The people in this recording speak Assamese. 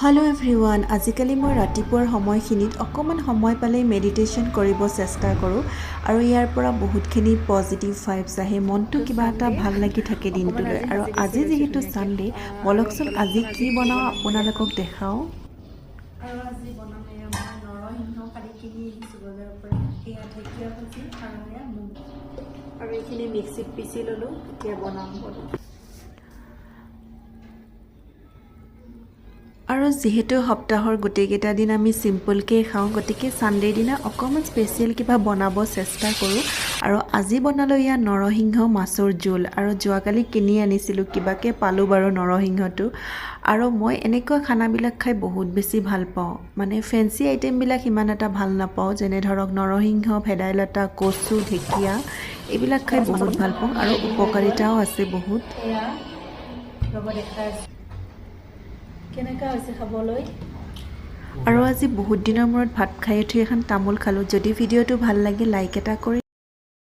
हेलो एवरीवन आजिकाली मैं रातिपुৱাৰ সময়খিনিত অকমান সময় পালে মেডিটেशन কৰিব চেষ্টা কৰোঁ আৰু ইয়াৰ পৰা বহুতখিনি পজিটিভ ভাইবছ আহে মনটো কিবা এটা ভাল লাগি থাকে দিনটোলৈ আৰু আজি যেহেতু সানডে বলকচোন আজি কি বনাও আপোনালোকক দেখাও আৰু আজি বনাম এয়া মই নৰসিংহ কাটি কিনি আনিছোঁ বজাৰৰ পৰা এয়া ঢেকীয়া ভাজি আৰু এয়া মুগ আৰু এইখিনি মিক্সিত পিচি ল'লোঁ এতিয়া বনাম বলো আৰু যেহেতু সপ্তাহৰ গোটেইকেইটা দিন আমি সিম্পলকৈ খাওঁ গতিকে সানডে দিনা অকমান স্পেশাল কিবা বনাব চেষ্টা কৰোঁ আৰু আজি বনালোঁ ইয়া নৰসিংহ মাছৰ জোল আৰু যোৱাকালি কিনি আনিছিলোঁ কিবাকে পালোঁ বাৰু নৰসিংহটো আৰু মই এনেকুৱা খানাবিলাক খাই বহুত বেছি ভাল পাওঁ মানে ফেন্সি আইটেমবিলাক ইমান এটা ভাল নাপাওঁ যেনে ধৰক নৰসিংহ ভেদাইলতা কচু ঢেকীয়া এইবিলাক খাই বহুত ভাল পাওঁ আৰু উপকাৰিতাও আছে বহুত এয়া ৰ'ব দেখাই কেনেকা হৈছে খাবলৈ আৰু আজি বহুত দিনৰ মূৰত ভাত খাই উঠি এখন তামোল খালোঁ যদি ভিডিঅ'টো ভাল লাগে লাইক এটা কৰি